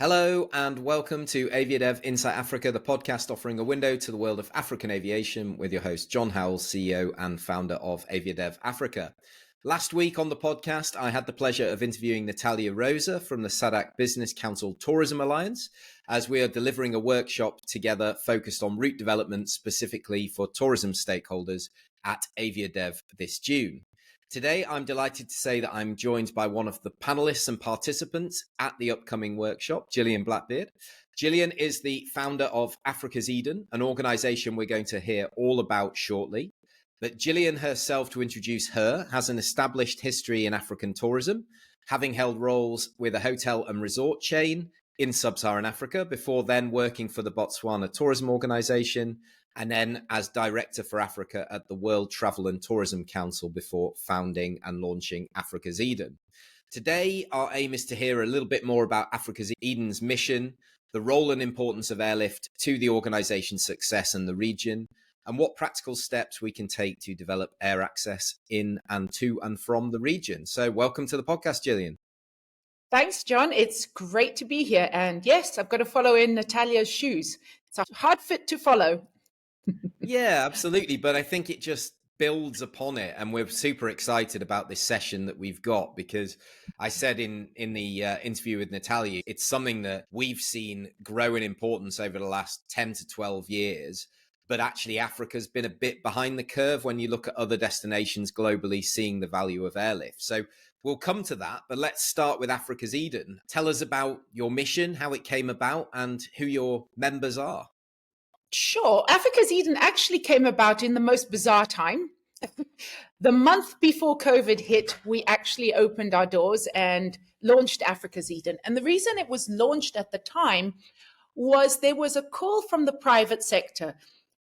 Hello and welcome to Aviadev Insight Africa, the podcast offering a window to the world of African aviation with your host, John Howell, CEO and founder of Aviadev Africa. Last week on the podcast, I had the pleasure of interviewing Natalia Rosa from the SADC Business Council Tourism Alliance, as we are delivering a workshop together focused on route development specifically for tourism stakeholders at Aviadev this June. Today, I'm delighted to say that I'm joined by one of the panelists and participants at the upcoming workshop, Jillian Blackbeard. Jillian is the founder of Africa's Eden, an organization we're going to hear all about shortly. But Jillian herself, to introduce her, has an established history in African tourism, having held roles with a hotel and resort chain in sub-Saharan Africa, before then working for the Botswana Tourism Organization, and then as Director for Africa at the World Travel and Tourism Council before founding and launching Africa's Eden. Today, our aim is to hear a little bit more about Africa's Eden's mission, the role and importance of airlift to the organization's success in the region, and what practical steps we can take to develop air access in and to and from the region. So welcome to the podcast, Jillian. Thanks, John. It's great to be here. And yes, I've got to follow in Natalia's shoes. It's a hard fit to follow. Yeah, absolutely. But I think it just builds upon it. And we're super excited about this session that we've got, because I said in the interview with Natalia, it's something that we've seen grow in importance over the last 10 to 12 years. But actually, Africa's been a bit behind the curve when you look at other destinations globally seeing the value of airlift. So we'll come to that. But let's start with Africa's Eden. Tell us about your mission, how it came about, and who your members are. Sure. Africa's Eden actually came about in the most bizarre time. The month before COVID hit, we actually opened our doors and launched Africa's Eden. And the reason it was launched at the time was there was a call from the private sector,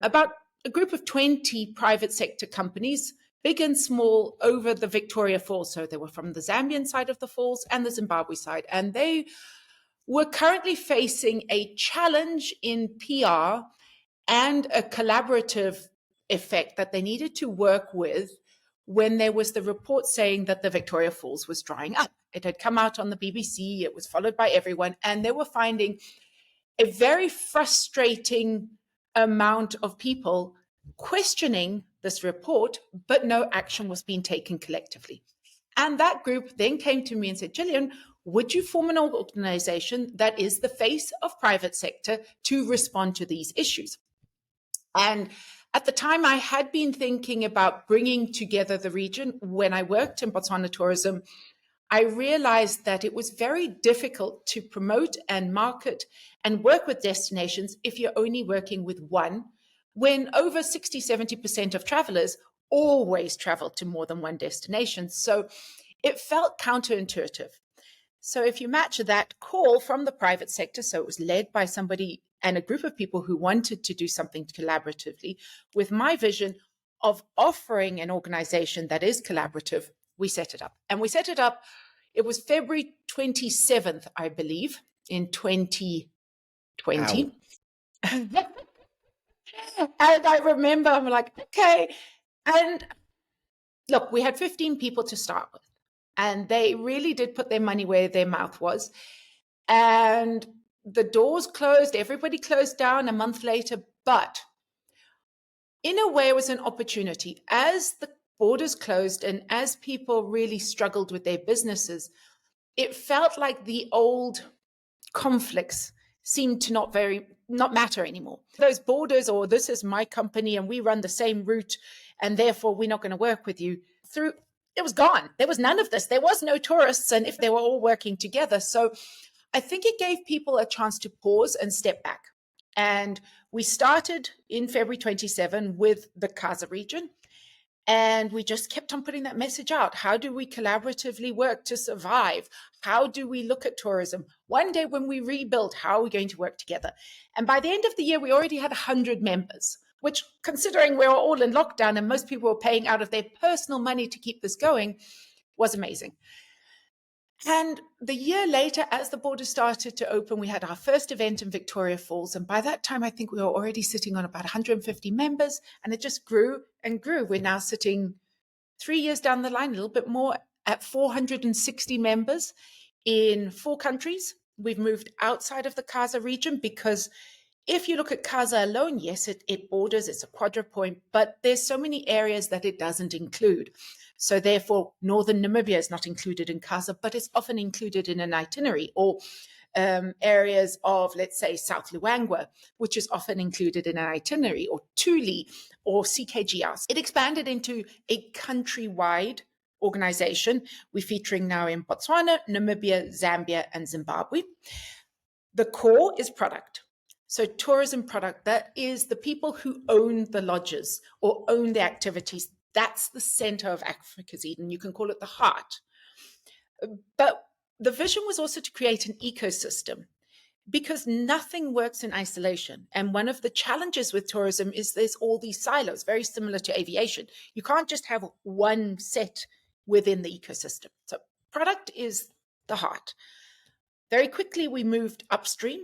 about a group of 20 private sector companies, big and small, over the Victoria Falls. So they were from the Zambian side of the falls and the Zimbabwe side. And they were currently facing a challenge in PR and a collaborative effect that they needed to work with when there was the report saying that the Victoria Falls was drying up. It had come out on the BBC, it was followed by everyone, and they were finding a very frustrating amount of people questioning this report, but no action was being taken collectively. And that group then came to me and said, Jillian, would you form an organization that is the face of private sector to respond to these issues? And at the time, I had been thinking about bringing together the region. When I worked in Botswana tourism, I realized that it was very difficult to promote and market and work with destinations if you're only working with one, when over 60, 70% of travelers always travel to more than one destination. So it felt counterintuitive. So if you match that call from the private sector, so it was led by somebody and a group of people who wanted to do something collaboratively, with my vision of offering an organization that is collaborative, we set it up. And we set it up, it was February 27th, I believe, in 2020. And I remember, I'm like, okay. And look, we had 15 people to start with. And they really did put their money where their mouth was. And the doors closed, everybody closed down a month later. But in a way, it was an opportunity. As the borders closed and as people really struggled with their businesses, it felt like the old conflicts seemed to not matter anymore. Those borders, or this is my company and we run the same route and therefore we're not going to work with you, it was gone. There was none of this. There was no tourists, and if they were all working together. So I think it gave people a chance to pause and step back. And we started in February 27 with the Gaza region. And we just kept on putting that message out. How do we collaboratively work to survive? How do we look at tourism? One day when we rebuild, how are we going to work together? And by the end of the year, we already had 100 members, which, considering we were all in lockdown and most people were paying out of their personal money to keep this going, was amazing. And the year later, as the borders started to open, we had our first event in Victoria Falls. And by that time, I think we were already sitting on about 150 members, and it just grew and grew. We're now sitting 3 years down the line, a little bit more, at 460 members in 4 countries. We've moved outside of the Gaza region because if you look at Gaza alone, yes, it borders, it's a quadrupoint, but there's so many areas that it doesn't include. So therefore, northern Namibia is not included in Gaza, but it's often included in an itinerary, or areas of, let's say, South Luangwa, which is often included in an itinerary, or Thule, or CKGRs. It expanded into a countrywide organization. We're featuring now in Botswana, Namibia, Zambia, and Zimbabwe. The core is product. So tourism product, that is the people who own the lodges or own the activities. That's the center of Africa's Eden. You can call it the heart. But the vision was also to create an ecosystem, because nothing works in isolation. And one of the challenges with tourism is there's all these silos, very similar to aviation. You can't just have one set within the ecosystem. So product is the heart. Very quickly, we moved upstream.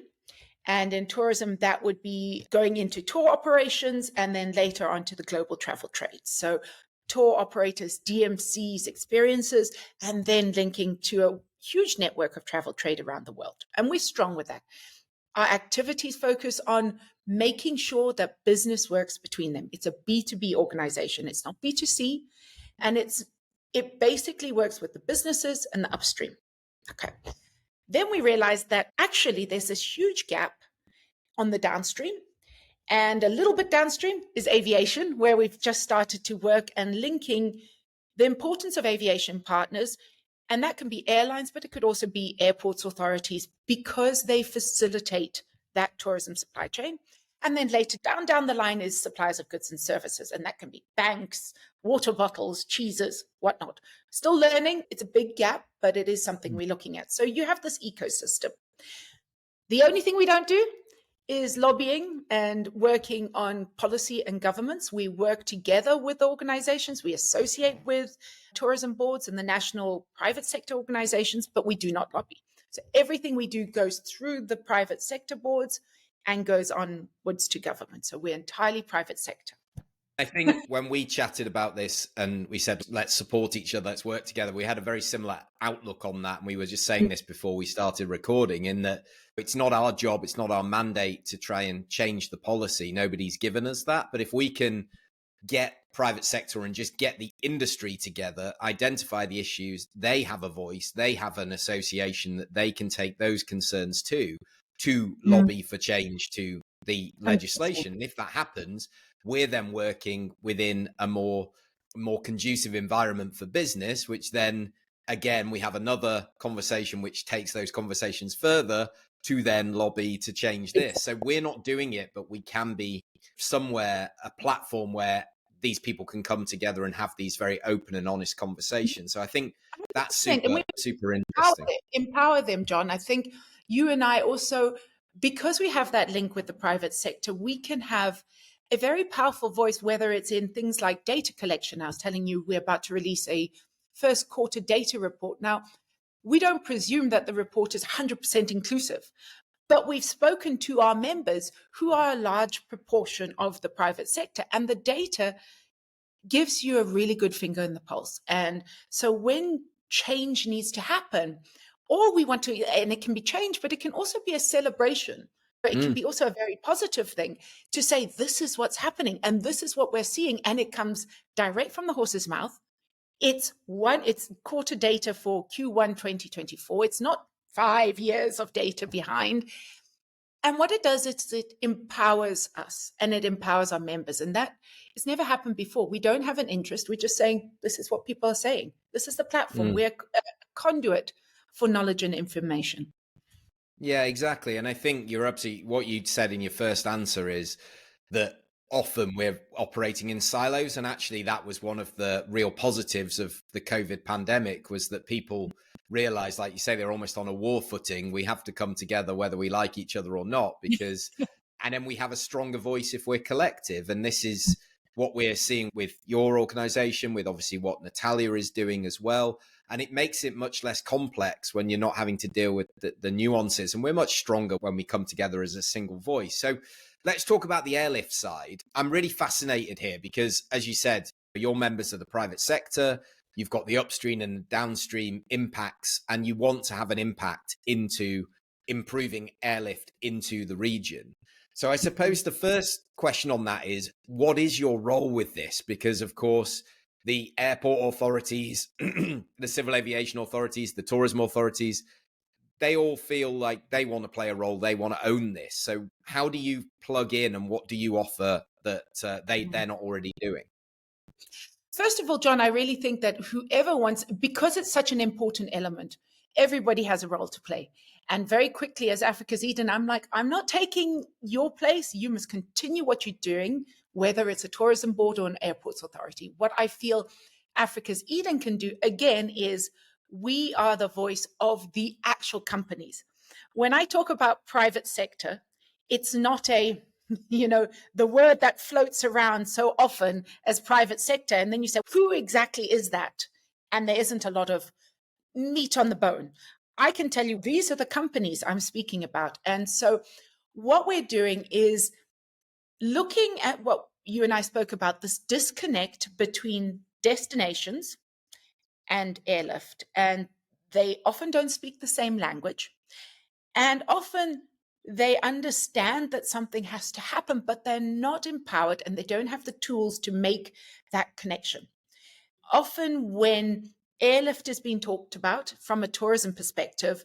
And in tourism, that would be going into tour operations and then later onto the global travel trade. So tour operators, DMCs, experiences, and then linking to a huge network of travel trade around the world. And we're strong with that. Our activities focus on making sure that business works between them. It's a B2B organization. It's not B2C. And it basically works with the businesses and the upstream. Okay. Then we realized that actually there's this huge gap on the downstream. And a little bit downstream is aviation, where we've just started to work and linking the importance of aviation partners. And that can be airlines, but it could also be airports authorities, because they facilitate that tourism supply chain. And then later down the line is suppliers of goods and services. And that can be banks, water bottles, cheeses, whatnot. Still learning. It's a big gap, but it is something we're looking at. So you have this ecosystem. The only thing we don't do is lobbying and working on policy and governments. We work together with organizations. We associate with tourism boards and the national private sector organizations, but we do not lobby. So everything we do goes through the private sector boards and goes onwards to government. So we're entirely private sector. I think when we chatted about this and we said, let's support each other, let's work together, we had a very similar outlook on that. And we were just saying this before we started recording, in that it's not our job, it's not our mandate to try and change the policy. Nobody's given us that. But if we can get private sector and just get the industry together, identify the issues, they have a voice, they have an association that they can take those concerns to lobby for change to the legislation. And if that happens, we're then working within a more conducive environment for business, which then, again, we have another conversation which takes those conversations further to then lobby to change this. So we're not doing it, but we can be somewhere, a platform where these people can come together and have these very open and honest conversations. So I think that's super interesting. Empower them, John. I think you and I also, because we have that link with the private sector, we can have a very powerful voice, whether it's in things like data collection. I was telling you, we're about to release a first quarter data report. Now, we don't presume that the report is 100% inclusive, but we've spoken to our members who are a large proportion of the private sector, and the data gives you a really good finger in the pulse. And so when change needs to happen, or we want to, and it can be change, but it can also be a celebration. But it can be also a very positive thing to say, this is what's happening and this is what we're seeing. And it comes direct from the horse's mouth. It's quarter data for Q1 2024. It's not 5 years of data behind. And what it does is it empowers us and it empowers our members. And that has never happened before. We don't have an interest. We're just saying, this is what people are saying. This is the platform. We're a conduit for knowledge and information. Yeah, exactly. And I think you're absolutely, what you said in your first answer is that often we're operating in silos. And actually that was one of the real positives of the COVID pandemic, was that people realized, like you say, they're almost on a war footing. We have to come together whether we like each other or not, because, and then we have a stronger voice if we're collective. And this is what we're seeing with your organization, with obviously what Natalia is doing as well. And it makes it much less complex when you're not having to deal with the nuances. And we're much stronger when we come together as a single voice. So let's talk about the airlift side. I'm really fascinated here because, as you said, you're members of the private sector. You've got the upstream and downstream impacts, and you want to have an impact into improving airlift into the region. So I suppose the first question on that is, what is your role with this? Because, of course, the airport authorities, the civil aviation authorities, the tourism authorities, they all feel like they want to play a role. They want to own this. So how do you plug in, and what do you offer that they're not already doing? First of all, John, I really think that whoever wants, because it's such an important element, everybody has a role to play. And very quickly, as Africa's Eden, I'm like, I'm not taking your place. You must continue what you're doing, whether it's a tourism board or an airports authority. What I feel Africa's Eden can do, again, is we are the voice of the actual companies. When I talk about private sector, it's not a the word that floats around so often as private sector. And then you say, who exactly is that? And there isn't a lot of meat on the bone. I can tell you, these are the companies I'm speaking about. And so what we're doing is looking at what you and I spoke about, this disconnect between destinations and airlift. And they often don't speak the same language. And often they understand that something has to happen, but they're not empowered and they don't have the tools to make that connection. Often when airlift is being talked about from a tourism perspective,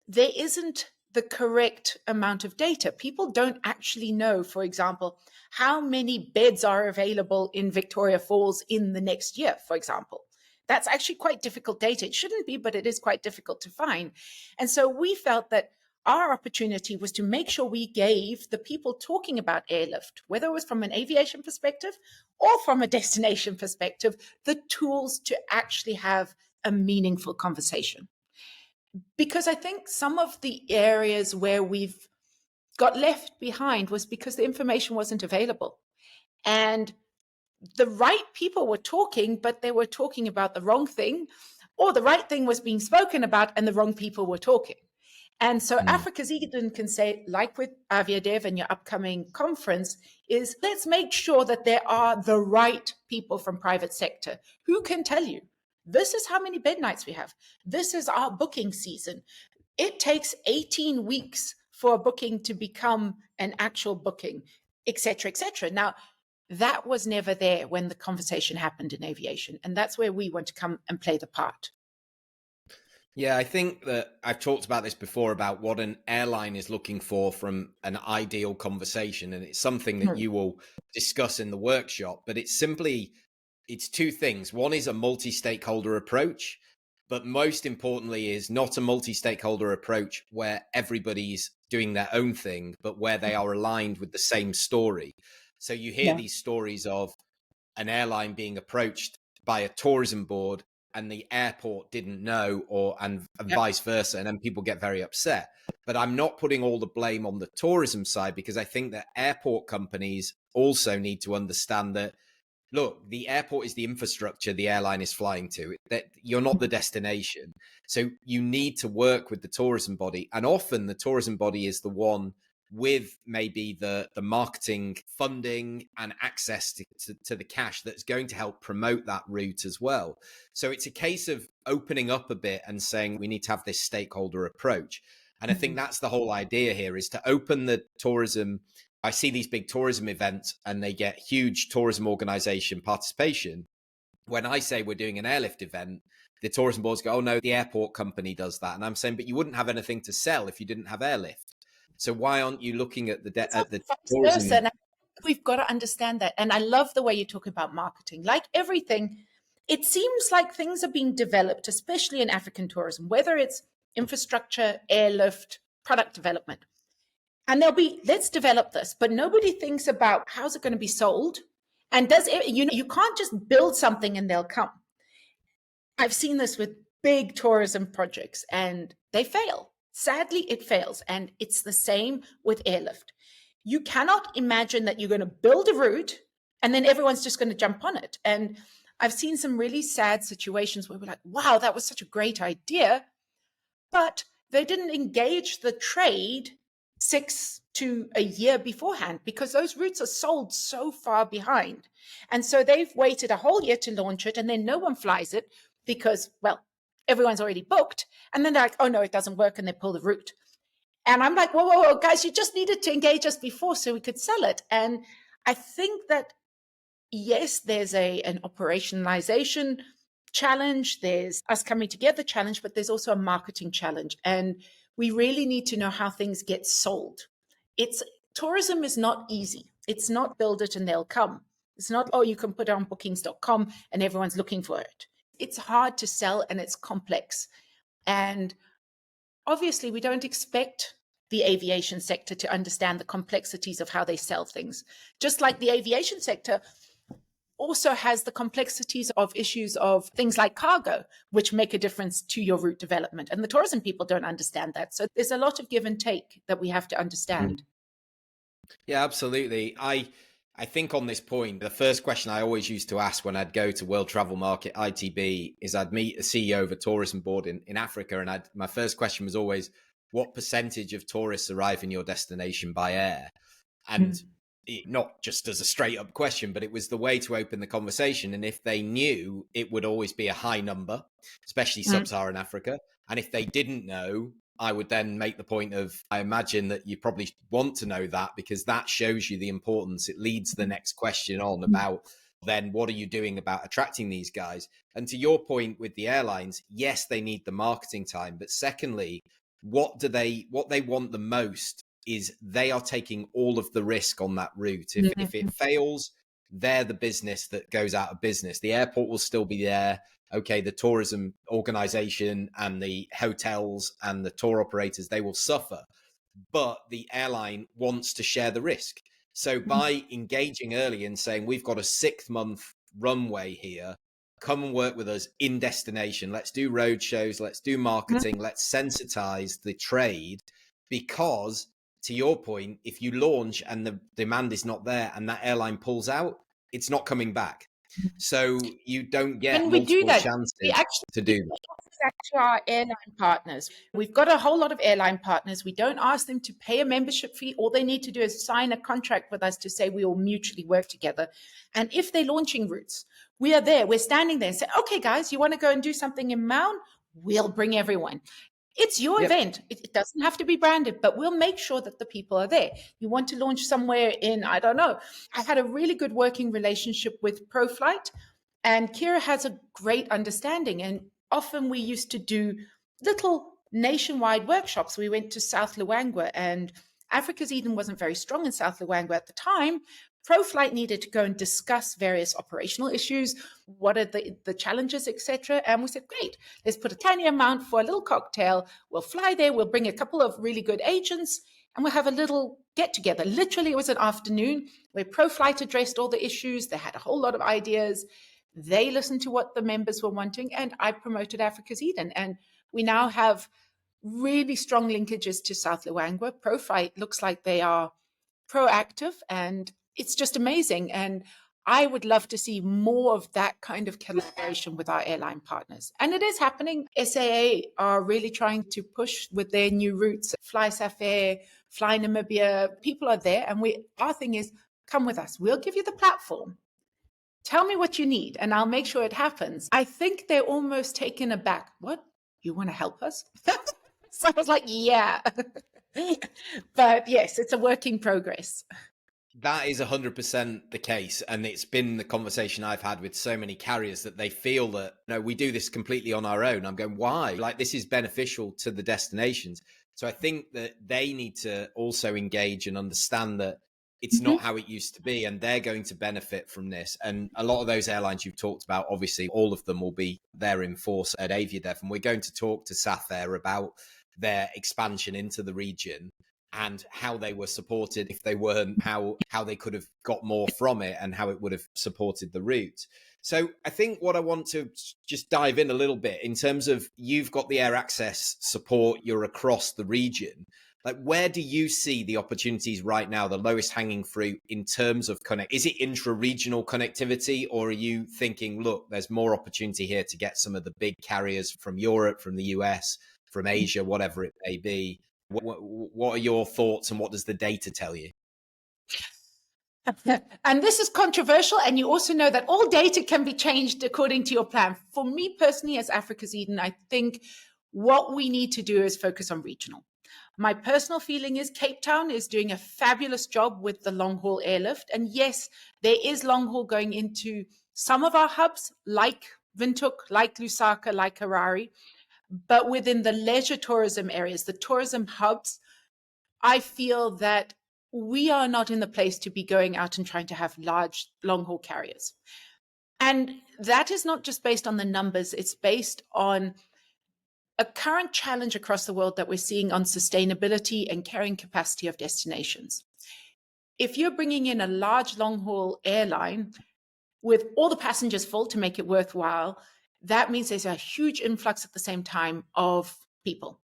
there isn't the correct amount of data. People don't actually know, for example, how many beds are available in Victoria Falls in the next year, for example. That's actually quite difficult data. It shouldn't be, but it is quite difficult to find. And so we felt that our opportunity was to make sure we gave the people talking about airlift, whether it was from an aviation perspective or from a destination perspective, the tools to actually have a meaningful conversation. Because I think some of the areas where we've got left behind was because the information wasn't available. And the right people were talking, but they were talking about the wrong thing, or the right thing was being spoken about and the wrong people were talking. And so Africa's Eden can say, like with Aviadev and your upcoming conference, is let's make sure that there are the right people from private sector who can tell you, this is how many bed nights we have. This is our booking season. It takes 18 weeks for a booking to become an actual booking, et cetera, et cetera. Now, that was never there when the conversation happened in aviation. And that's where we want to come and play the part. Yeah, I think that I've talked about this before, about what an airline is looking for from an ideal conversation. And it's something that you will discuss in the workshop, but it's two things. One is a multi-stakeholder approach, but most importantly is not a multi-stakeholder approach where everybody's doing their own thing, but where they are aligned with the same story. So you hear these stories of an airline being approached by a tourism board and the airport didn't know, and vice versa, and then people get very upset. But I'm not putting all the blame on the tourism side, because I think that airport companies also need to understand that, look, the airport is the infrastructure the airline is flying to. That you're not the destination. So you need to work with the tourism body. And often the tourism body is the one with maybe the marketing funding and access to the cash that's going to help promote that route as well. So it's a case of opening up a bit and saying we need to have this stakeholder approach. And I think that's the whole idea here, is to open the tourism. I see these big tourism events and they get huge tourism organization participation. When I say we're doing an airlift event, the tourism boards go, oh no, the airport company does that. And I'm saying, but you wouldn't have anything to sell if you didn't have airlift. So why aren't you looking at the tourism? We've got to understand that. And I love the way you talk about marketing. Like everything, it seems like things are being developed, especially in African tourism, whether it's infrastructure, airlift, product development. And they'll be, let's develop this. But nobody thinks about how's it going to be sold? And you can't just build something and they'll come. I've seen this with big tourism projects and they fail. Sadly, it fails. And it's the same with airlift. You cannot imagine that you're going to build a route and then everyone's just going to jump on it. And I've seen some really sad situations where we're like, wow, that was such a great idea. But they didn't engage the trade 6 to a year beforehand, because those routes are sold so far behind. And so they've waited a whole year to launch it, and then no one flies it because, well, everyone's already booked. And then they're like, oh no, it doesn't work, and they pull the route. And I'm like, whoa, whoa, whoa, guys, you just needed to engage us before so we could sell it. And I think that, yes, there's an operationalization challenge, there's us coming together challenge, but there's also a marketing challenge. And we really need to know how things get sold. Tourism is not easy. It's not build it and they'll come. It's not, oh, you can put it on bookings.com and everyone's looking for it. It's hard to sell and it's complex. And obviously, we don't expect the aviation sector to understand the complexities of how they sell things. Just like the aviation sector also has the complexities of issues of things like cargo, which make a difference to your route development. And the tourism people don't understand that. So there's a lot of give and take that we have to understand. Yeah, absolutely. I think on this point, the first question I always used to ask when I'd go to World Travel Market, ITB, is I'd meet a CEO of a tourism board in Africa. And my first question was always, what percentage of tourists arrive in your destination by air? And not just as a straight up question, but it was the way to open the conversation. And if they knew, it would always be a high number, especially sub-Saharan Africa. And if they didn't know, I would then make the point of, I imagine that you probably want to know that, because that shows you the importance. It leads the next question on about, then what are you doing about attracting these guys? And to your point with the airlines, yes, they need the marketing time. But secondly, what they want the most is they are taking all of the risk on that route. If it fails, they're the business that goes out of business. The airport will still be there. Okay, the tourism organization and the hotels and the tour operators, they will suffer. But the airline wants to share the risk. So by engaging early and saying, we've got a 6-month runway here, come and work with us in destination. Let's do road shows. Let's do marketing. Let's sensitize the trade. Because to your point, if you launch and the demand is not there and that airline pulls out, it's not coming back. So you don't get multiple chances to do that. To our airline partners. We've got a whole lot of airline partners. We don't ask them to pay a membership fee. All they need to do is sign a contract with us to say we will mutually work together. And if they're launching routes, we are there. We're standing there and say, okay, guys, you want to go and do something in Maun? We'll bring everyone. It's your event. It doesn't have to be branded, but we'll make sure that the people are there. You want to launch somewhere in, I don't know. I had a really good working relationship with ProFlight, and Kira has a great understanding. And often we used to do little nationwide workshops. We went to South Luangwa, and Africa's Eden wasn't very strong in South Luangwa at the time. ProFlight needed to go and discuss various operational issues. What are the challenges, etc. And we said, great, let's put a tiny amount for a little cocktail. We'll fly there. We'll bring a couple of really good agents and we'll have a little get together. Literally, it was an afternoon where ProFlight addressed all the issues. They had a whole lot of ideas. They listened to what the members were wanting, and I promoted Africa's Eden. And we now have really strong linkages to South Luangwa. ProFlight looks like they are proactive, and it's just amazing. And I would love to see more of that kind of collaboration with our airline partners. And it is happening. SAA are really trying to push with their new routes. Fly Safair, Fly Namibia, people are there. And our thing is, come with us. We'll give you the platform. Tell me what you need, and I'll make sure it happens. I think they're almost taken aback. What? You want to help us? So I was like, yeah. But yes, it's a work in progress. That is 100% the case. And it's been the conversation I've had with so many carriers that they feel that, no, we do this completely on our own. I'm going, why? Like, this is beneficial to the destinations. So I think that they need to also engage and understand that it's not how it used to be, and they're going to benefit from this. And a lot of those airlines you've talked about, obviously, all of them will be there in force at Aviadev. And we're going to talk to Safair about their expansion into the region and how they were supported. If they weren't, how they could have got more from it and how it would have supported the route. So I think what I want to just dive in a little bit in terms of, you've got the air access support, you're across the region. Like, where do you see the opportunities right now, the lowest hanging fruit in terms of connect? Is it intra-regional connectivity, or are you thinking, look, there's more opportunity here to get some of the big carriers from Europe, from the US, from Asia, whatever it may be? What are your thoughts, and what does the data tell you? And this is controversial, and you also know that all data can be changed according to your plan. For me personally, as Africa's Eden, I think what we need to do is focus on regional. My personal feeling is Cape Town is doing a fabulous job with the long haul airlift. And yes, there is long haul going into some of our hubs like Windhoek, like Lusaka, like Harare, but within the leisure tourism areas, the tourism hubs, I feel that we are not in the place to be going out and trying to have large long haul carriers. And that is not just based on the numbers, it's based on a current challenge across the world that we're seeing on sustainability and carrying capacity of destinations. If you're bringing in a large long haul airline with all the passengers full to make it worthwhile, that means there's a huge influx at the same time of people.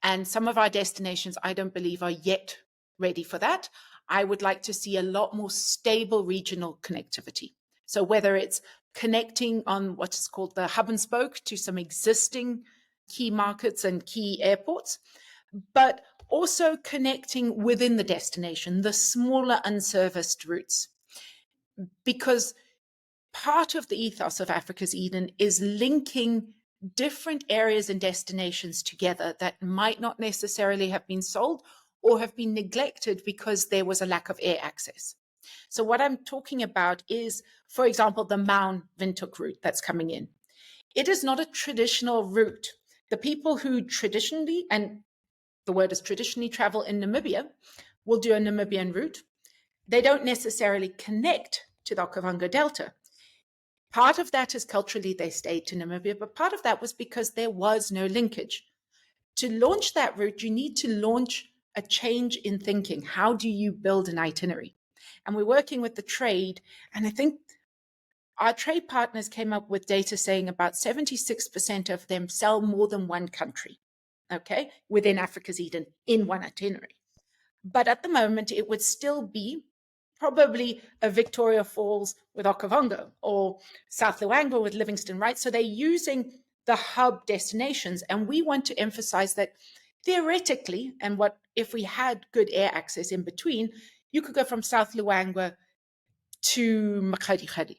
And some of our destinations, I don't believe, are yet ready for that. I would like to see a lot more stable regional connectivity. So whether it's connecting on what is called the hub and spoke to some existing key markets and key airports, but also connecting within the destination, the smaller unserviced routes. Because part of the ethos of Africa's Eden is linking different areas and destinations together that might not necessarily have been sold or have been neglected because there was a lack of air access. So what I'm talking about is, for example, the Maun Windhoek route that's coming in. It is not a traditional route. The people who traditionally, and the word is traditionally, travel in Namibia will do a Namibian route. They don't necessarily connect to the Okavango Delta. Part of that is culturally they stayed to Namibia, but part of that was because there was no linkage. To launch that route, you need to launch a change in thinking. How do you build an itinerary? And we're working with the trade, and I think our trade partners came up with data saying about 76% of them sell more than one country, okay, within Africa's Eden in one itinerary. But at the moment, it would still be probably a Victoria Falls with Okavango or South Luangwa with Livingston, right? So they're using the hub destinations. And we want to emphasize that theoretically, and what if we had good air access in between, you could go from South Luangwa to Makgadikgadi.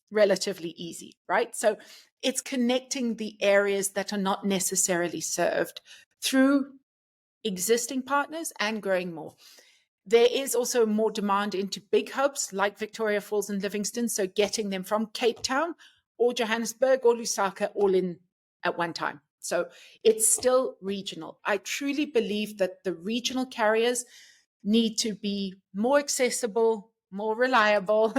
Relatively easy, right? So it's connecting the areas that are not necessarily served through existing partners and growing more. There is also more demand into big hubs like Victoria Falls and Livingston, so getting them from Cape Town or Johannesburg or Lusaka all in at one time. So it's still regional. I truly believe that the regional carriers need to be more accessible, more reliable,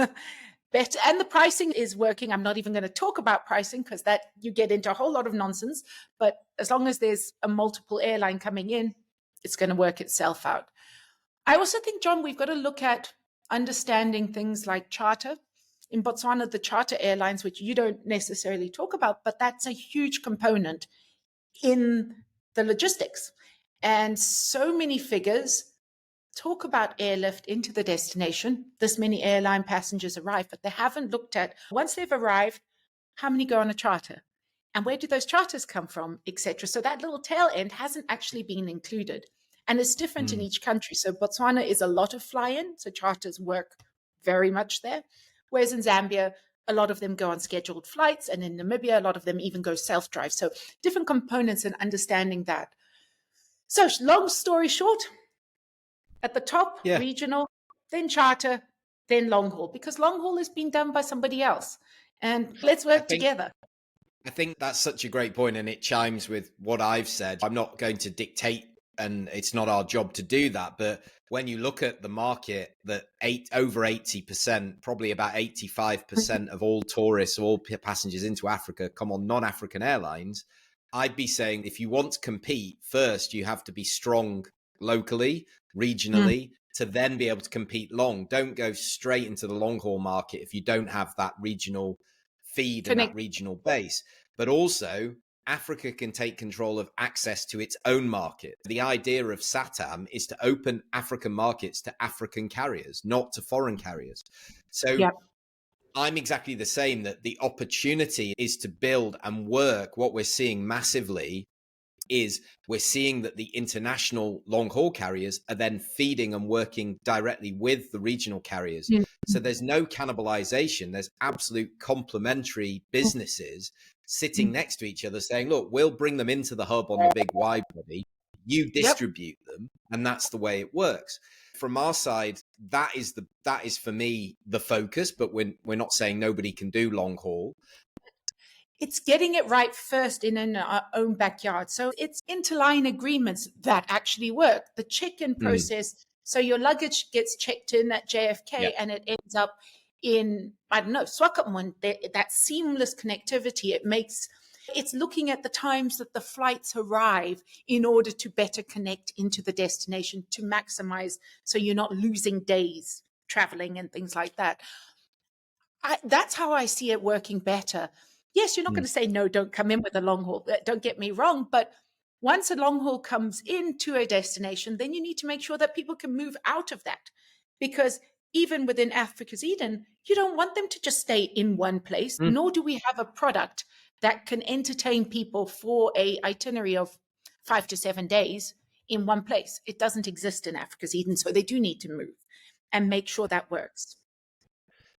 better, and the pricing is working. I'm not even going to talk about pricing because that you get into a whole lot of nonsense, but as long as there's a multiple airline coming in, it's going to work itself out. I also think, John, we've got to look at understanding things like charter. In Botswana, the charter airlines, which you don't necessarily talk about, but that's a huge component in the logistics. And so many figures talk about airlift into the destination. This many airline passengers arrive, but they haven't looked at, once they've arrived, how many go on a charter? And where do those charters come from, etc. So that little tail end hasn't actually been included. And it's different in each country. So Botswana is a lot of fly-in, so charters work very much there. Whereas in Zambia, a lot of them go on scheduled flights. And in Namibia, a lot of them even go self-drive. So different components and understanding that. So long story short, at the top, regional, then charter, then long haul, because long haul is being done by somebody else. And let's work together. I think that's such a great point, and it chimes with what I've said. I'm not going to dictate, and it's not our job to do that. But when you look at the market, that over 80%, probably about 85% of all tourists, all passengers into Africa come on non-African airlines. I'd be saying if you want to compete, first you have to be strong locally, regionally, to then be able to compete long. Don't go straight into the long haul market if you don't have that regional feed and that regional base. But also, Africa can take control of access to its own market. The idea of SATAM is to open African markets to African carriers, not to foreign carriers. So I'm exactly the same, that the opportunity is to build and work. What we're seeing massively is we're seeing that the international long-haul carriers are then feeding and working directly with the regional carriers. So there's no cannibalization. There's absolute complementary businesses sitting next to each other saying, look, we'll bring them into the hub on the big wide body. You Yep. distribute them, and that's the way it works. From our side, that is for me the focus, but we're not saying nobody can do long haul. It's getting it right first in our own backyard. So it's interline agreements that actually work. The check-in process. So your luggage gets checked in at Yeah. JFK and it ends up in, I don't know, Swakopmund. That seamless connectivity, it's looking at the times that the flights arrive in order to better connect into the destination to maximize so you're not losing days traveling and things like that. That's how I see it working better. Yes, you're not going to say, no, don't come in with a long haul. Don't get me wrong. But once a long haul comes into a destination, then you need to make sure that people can move out of that. Because even within Africa's Eden, you don't want them to just stay in one place, nor do we have a product that can entertain people for a itinerary of 5 to 7 days in one place. It doesn't exist in Africa's Eden. So they do need to move and make sure that works.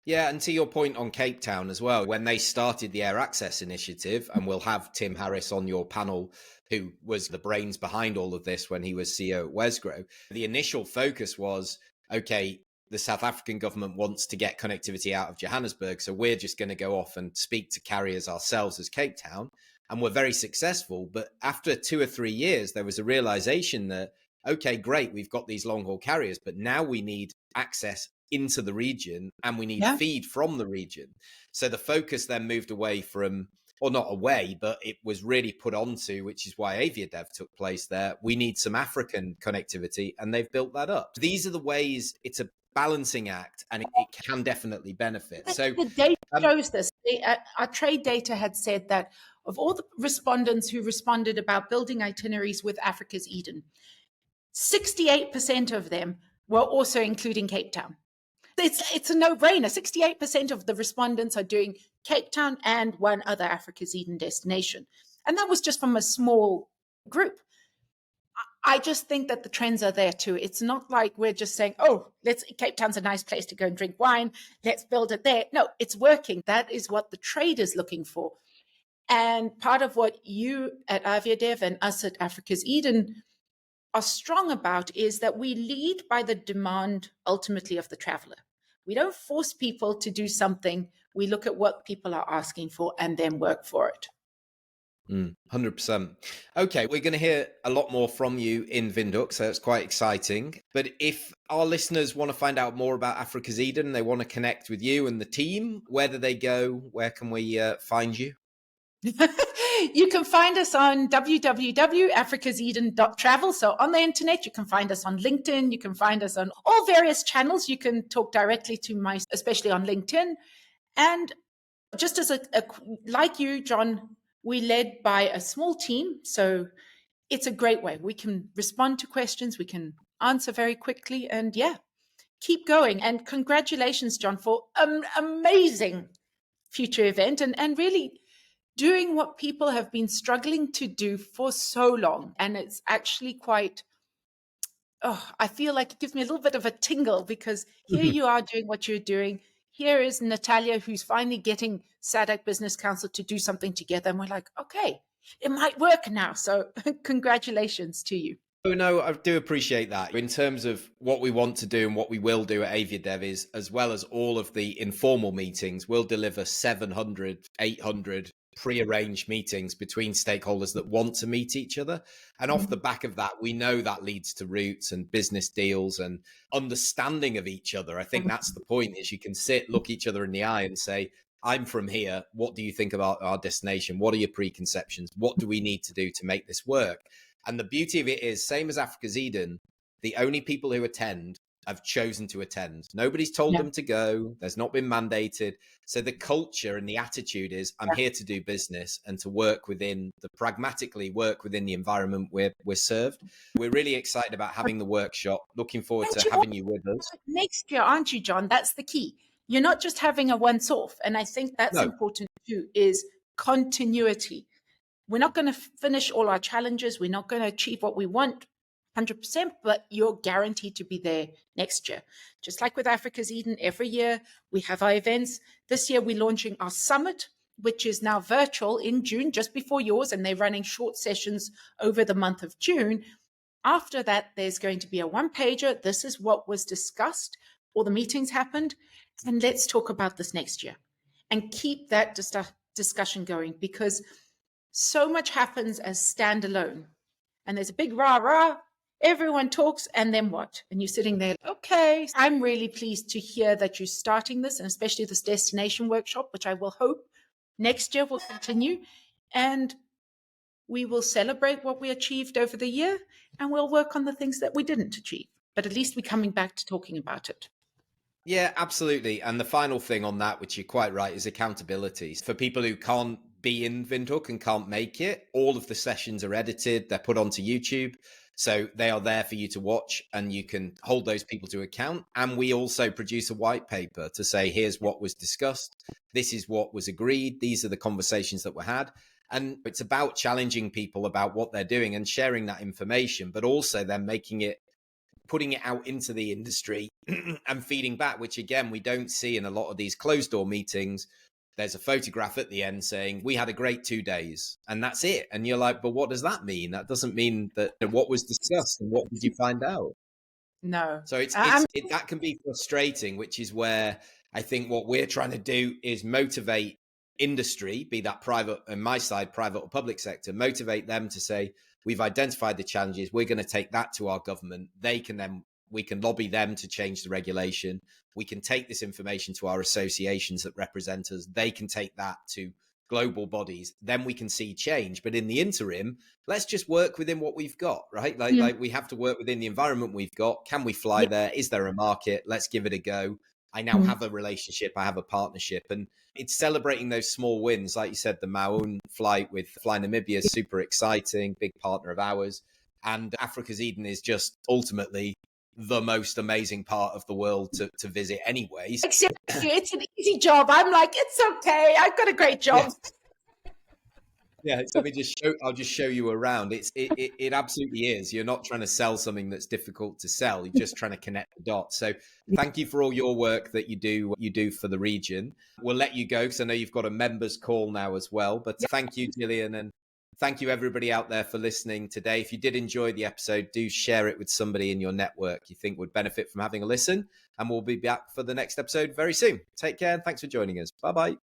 Yeah, and to your point on Cape Town as well, when they started the Air Access Initiative, and we'll have Tim Harris on your panel, who was the brains behind all of this when he was CEO at Wesgrow, the initial focus was, okay, the South African government wants to get connectivity out of Johannesburg, so we're just going to go off and speak to carriers ourselves as Cape Town. And we're very successful. But after 2 or 3 years, there was a realization that, okay, great, we've got these long haul carriers, but now we need access into the region and we need feed from the region. So the focus then moved away from, or not away, but it was really put onto, which is why Aviadev took place there. We need some African connectivity, and they've built that up. These are the ways. It's a balancing act, and it can definitely benefit. So the data shows this. Our trade data had said that of all the respondents who responded about building itineraries with Africa's Eden, 68% of them were also including Cape Town. It's a no-brainer. 68% of the respondents are doing Cape Town and one other Africa's Eden destination. And that was just from a small group. I just think that the trends are there too. It's not like we're just saying, oh, Cape Town's a nice place to go and drink wine. Let's build it there. No, it's working. That is what the trade is looking for. And part of what you at Aviadev and us at Africa's Eden are strong about is that we lead by the demand ultimately of the traveler. We don't force people to do something. We look at what people are asking for and then work for it. 100%. Okay, we're going to hear a lot more from you in Windhoek, so it's quite exciting. But if our listeners want to find out more about Africa's Eden, they want to connect with you and the team, where do they go? Where can we find you? You can find us on www.africaseden.travel. So on the internet, you can find us on LinkedIn. You can find us on all various channels. You can talk directly to especially on LinkedIn. And just as like you, John, we led by a small team. So it's a great way. We can respond to questions. We can answer very quickly. And keep going. And congratulations, John, for an amazing future event and really doing what people have been struggling to do for so long. And it's actually quite, I feel like it gives me a little bit of a tingle because here you are doing what you're doing. Here is Natalia, who's finally getting SADC Business Council to do something together. And we're like, okay, it might work now. So congratulations to you. Oh, no, I do appreciate that. In terms of what we want to do and what we will do at Aviadev is, as well as all of the informal meetings, we'll deliver 700, 800 pre-arranged meetings between stakeholders that want to meet each other. And off the back of that, we know that leads to routes and business deals and understanding of each other. I think that's the point, is you can look each other in the eye and say, I'm from here. What do you think about our destination? What are your preconceptions? What do we need to do to make this work? And the beauty of it is, same as Africa's Eden, the only people who attend have chosen to attend. Nobody's told them to go. There's not been mandated. So the culture and the attitude is, I'm here to do business and to pragmatically work within the environment we're served. We're really excited about having the workshop. Looking forward to having you with us. Next year, aren't you, John? That's the key. You're not just having a once-off. And I think that's important too, is continuity. We're not going to finish all our challenges. We're not going to achieve what we want 100%, but you're guaranteed to be there next year. Just like with Africa's Eden, every year we have our events. This year we're launching our summit, which is now virtual in June, just before yours, and they're running short sessions over the month of June. After that, there's going to be a one-pager. This is what was discussed, all the meetings happened, and let's talk about this next year. And keep that discussion going, because so much happens as standalone. And there's a big rah-rah, everyone talks, and then what? And you're sitting there, okay, I'm really pleased to hear that you're starting this, and especially this destination workshop, which I will hope next year will continue. And we will celebrate what we achieved over the year, and we'll work on the things that we didn't achieve. But at least we're coming back to talking about it. Yeah, absolutely. And the final thing on that, which you're quite right, is accountability. For people who can't be in Windhoek and can't make it, all of the sessions are edited, they're put onto YouTube. So they are there for you to watch, and you can hold those people to account. And we also produce a white paper to say, here's what was discussed. This is what was agreed. These are the conversations that were had. And it's about challenging people about what they're doing and sharing that information, but also then putting it out into the industry and feeding back, which again, we don't see in a lot of these closed door meetings. There's a photograph at the end saying, we had a great 2 days, and that's it. And you're like, but what does that mean? That doesn't mean that what was discussed and what did you find out? No. So that can be frustrating, which is where I think what we're trying to do is motivate industry, be that private, on my side, private or public sector, motivate them to say, we've identified the challenges. We're going to take that to our government. We can lobby them to change the regulation. We can take this information to our associations that represent us. They can take that to global bodies. Then we can see change. But in the interim, let's just work within what we've got, right? Like we have to work within the environment we've got. Can we fly there? Is there a market? Let's give it a go. I now have a relationship. I have a partnership. And it's celebrating those small wins. Like you said, the Maun flight with Fly Namibia is super exciting, big partner of ours. And Africa's Eden is just ultimately the most amazing part of the world to visit anyways. It's an easy job. I'm like, it's okay. I've got a great job. Yeah, so I'll just show you around. It absolutely is. You're not trying to sell something that's difficult to sell. You're just trying to connect the dots. So thank you for all your work that you do for the region. We'll let you go because I know you've got a members call now as well. But thank you, Jillian, and thank you everybody out there for listening today. If you did enjoy the episode, do share it with somebody in your network you think would benefit from having a listen. And we'll be back for the next episode very soon. Take care and thanks for joining us. Bye-bye.